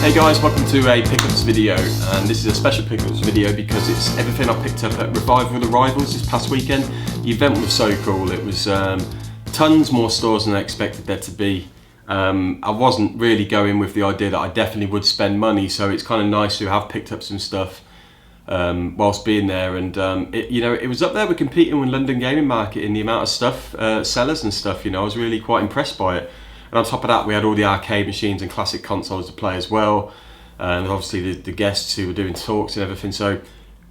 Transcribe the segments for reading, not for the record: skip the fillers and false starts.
Hey guys, welcome to a pickups video, and this is a special pickups video because it's everything I picked up at Revival the Rivals this past weekend. The event was so cool. It was tons more stores than I expected there to be. I wasn't really going with the idea that I definitely would spend money, so it's kind of nice to have picked up some stuff whilst being there. And it was up there with competing with London Gaming Market in the amount of stuff, sellers and stuff. I was really quite impressed by it. And on top of that, we had all the arcade machines and classic consoles to play as well, and obviously the guests who were doing talks and everything. So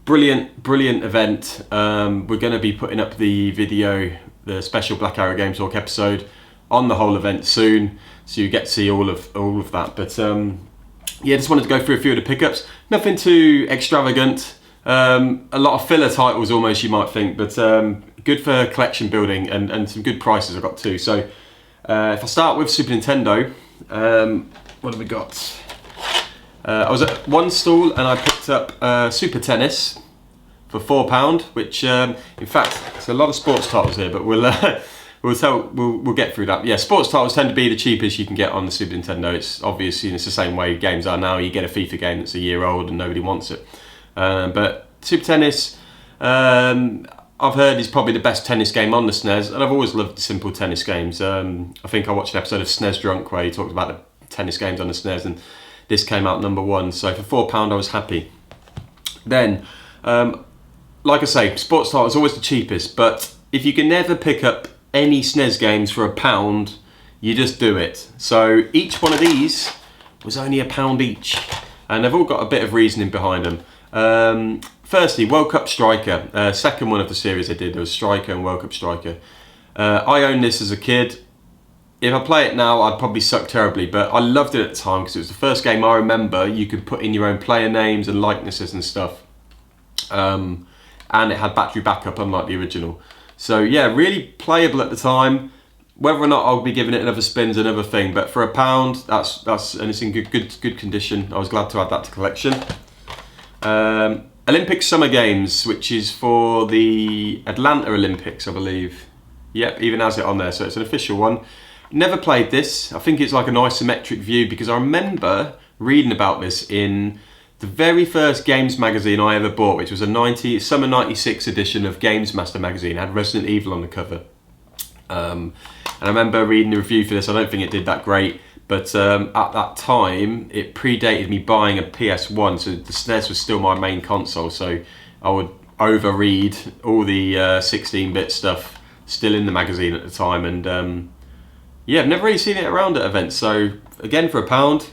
brilliant event. We're going to be putting up the video, the special Black Arrow Game Talk episode, on the whole event soon, so you get to see all of that. But yeah, just wanted to go through a few of the pickups. Nothing too extravagant. A lot of filler titles almost, you might think, but good for collection building, and some good prices I got too. So if I start with Super Nintendo, what have we got? I was at one stall and I picked up Super Tennis for £4, which in fact, there's a lot of sports titles here, but we'll get through that. Yeah, sports titles tend to be the cheapest you can get on the Super Nintendo. It's obviously, it's the same way games are now. You get a FIFA game that's a year old and nobody wants it. But Super Tennis, I've heard is probably the best tennis game on the SNES, and I've always loved simple tennis games. I think I watched an episode of SNES Drunk where he talked about the tennis games on the SNES, and this came out #1. So for £4 I was happy. Then, like I say, sports title is always the cheapest, but if you can never pick up any SNES games for £1, you just do it. So each one of these was only £1 each, and they've all got a bit of reasoning behind them. Firstly, World Cup Striker, second one of the series I did. There was Striker and World Cup Striker. I owned this as a kid. If I play it now, I'd probably suck terribly, but I loved it at the time because it was the first game I remember you could put in your own player names and likenesses and stuff. And it had battery backup, unlike the original. So yeah, really playable at the time. Whether or not I'll be giving it another spin is another thing, but for £1, that's and it's in good condition. I was glad to add that to collection. Olympic Summer Games, which is for the Atlanta Olympics, I believe. Yep, even has it on there, so it's an official one. Never played this. I think it's like an isometric view because I remember reading about this in the very first games magazine I ever bought, which was a summer '96 edition of Games Master magazine. It had Resident Evil on the cover. And I remember reading the review for this. I don't think it did that great, but at that time it predated me buying a PS1, so the SNES was still my main console, so I would overread all the 16-bit stuff still in the magazine at the time. And yeah, I've never really seen it around at events, so again for £1,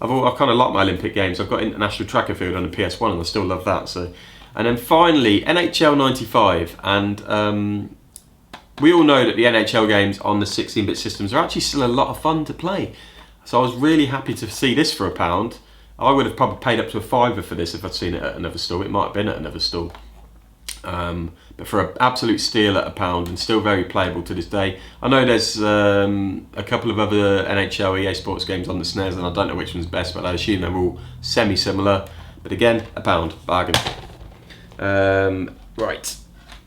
I've kind of liked my Olympic games. I've got International Track and Field on the PS1 and I still love that. So, and then finally NHL 95, and we all know that the NHL games on the 16-bit systems are actually still a lot of fun to play. So I was really happy to see this for £1. I would have probably paid up to £5 for this if I'd seen it at another store. It might have been at another store. But for an absolute steal at £1, and still very playable to this day. I know there's a couple of other NHL EA Sports games on the SNES, and I don't know which one's best, but I assume they're all semi-similar. But again, £1, bargain. Right.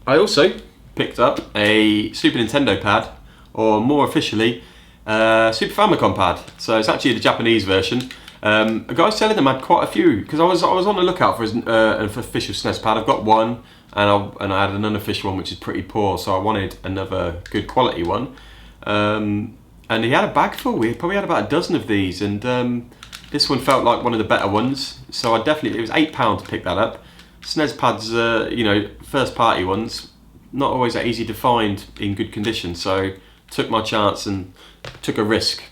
I also picked up a Super Nintendo Pad, or more officially, Super Famicom Pad. So it's actually the Japanese version. A guy selling them had quite a few, because I was on the lookout for an official SNES Pad. I've got one, and I had an unofficial one which is pretty poor, so I wanted another good quality one. And he had a bag full. We probably had about a dozen of these, and this one felt like one of the better ones. So it was £8 to pick that up. SNES Pads, first party ones, not always that easy to find in good condition, so took my chance and took a risk.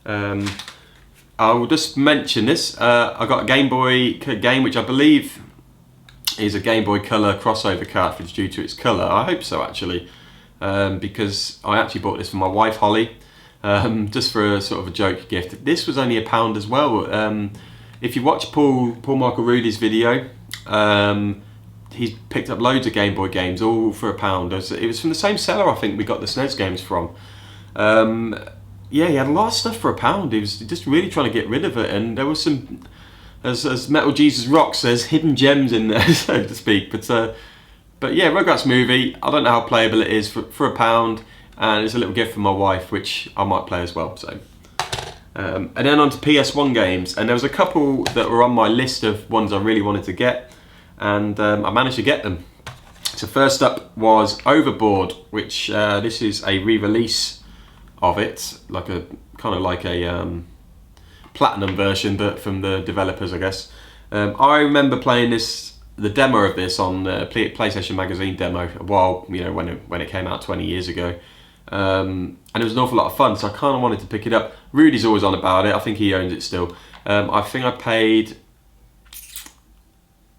I will just mention this. I got a Game Boy game, which I believe is a Game Boy Color crossover cartridge due to its colour. I hope so, actually, because I actually bought this for my wife, Holly, just for a sort of a joke gift. This was only £1 as well. If you watch Paul Michael Rudy's video, he's picked up loads of Game Boy games, all for £1. It was from the same seller, I think, we got the SNES games from. Yeah, he had a lot of stuff for £1. He was just really trying to get rid of it, and there was some, as Metal Jesus Rock says, hidden gems in there, so to speak. But yeah, Rugrats movie. I don't know how playable it is for £1, and it's a little gift for my wife, which I might play as well. So And then on to PS1 games, and there was a couple that were on my list of ones I really wanted to get, and I managed to get them. So first up was Overboard, which this is a re-release of it, like a kind of like a platinum version, but from the developers, I guess. I remember playing the demo of this on the PlayStation Magazine demo a while, when it came out 20 years ago. And it was an awful lot of fun, so I kind of wanted to pick it up. Rudy's always on about it. I think he owns it still. I think I paid,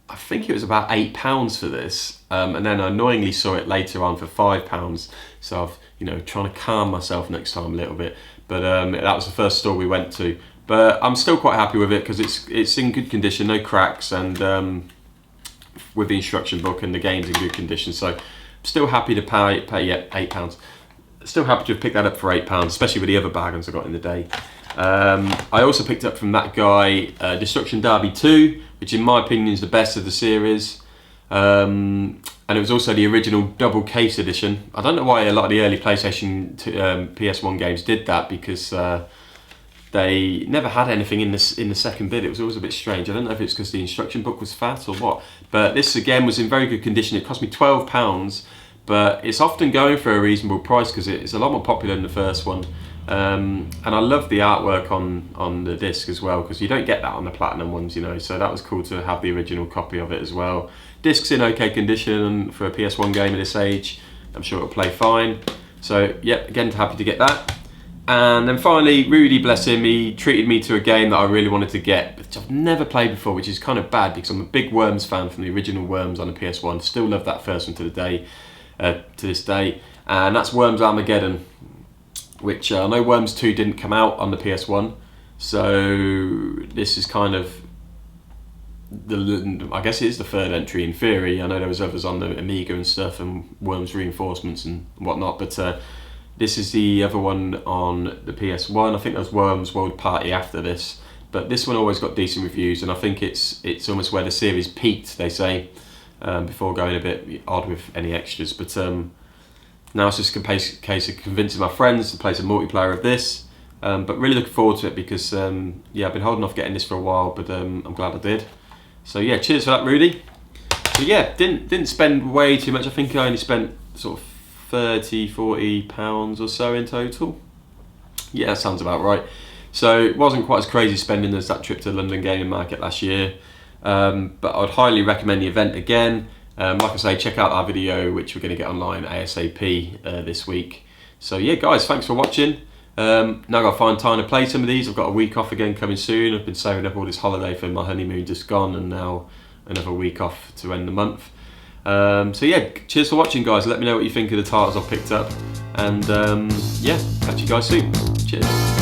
I think it was about £8 for this, and then I annoyingly saw it later on for £5. So I've, trying to calm myself next time a little bit. But that was the first store we went to. But I'm still quite happy with it because it's in good condition, no cracks, and with the instruction book, and the game's in good condition. So I'm still happy to pay £8. Still happy to have picked that up for £8, especially with the other bargains I got in the day. I also picked up from that guy Destruction Derby 2, which in my opinion is the best of the series. And it was also the original double case edition. I don't know why a lot of the early PlayStation PS1 games did that, because they never had anything in the second bit. It was always a bit strange. I don't know if it's because the instruction book was fat or what. But this again was in very good condition. It cost me £12, but it's often going for a reasonable price because it's a lot more popular than the first one. And I love the artwork on the disc as well, because you don't get that on the platinum ones, so that was cool to have the original copy of it as well. Disc's in okay condition for a PS1 game of this age. I'm sure it'll play fine. So yeah, again, happy to get that. And then finally, Rudy, bless him, he treated me to a game that I really wanted to get, which I've never played before, which is kind of bad because I'm a big Worms fan from the original Worms on the PS1. Still love that first one to this day. And that's Worms Armageddon, which I know Worms 2 didn't come out on the PS1. So this is kind of, I guess it is the third entry in theory. I know there was others on the Amiga and stuff, and Worms Reinforcements and whatnot, but this is the other one on the PS1. I think there was Worms World Party after this, but this one always got decent reviews, and I think it's almost where the series peaked, they say, before going a bit odd with any extras. But now it's just a case of convincing my friends to play some multiplayer of this. But really looking forward to it because yeah, I've been holding off getting this for a while, but I'm glad I did. So yeah, cheers for that, Rudy. So yeah, didn't spend way too much. I think I only spent sort of £30-40 or so in total. Yeah, that sounds about right. So it wasn't quite as crazy spending as that trip to the London Gaming Market last year. But I'd highly recommend the event again. Like I say, check out our video, which we're going to get online ASAP this week. So yeah, guys, thanks for watching. Now I've got to find time to play some of these. I've got a week off again coming soon. I've been saving up all this holiday for my honeymoon just gone, and now another week off to end the month. So yeah, cheers for watching, guys. Let me know what you think of the titles I've picked up, and yeah, catch you guys soon. Cheers.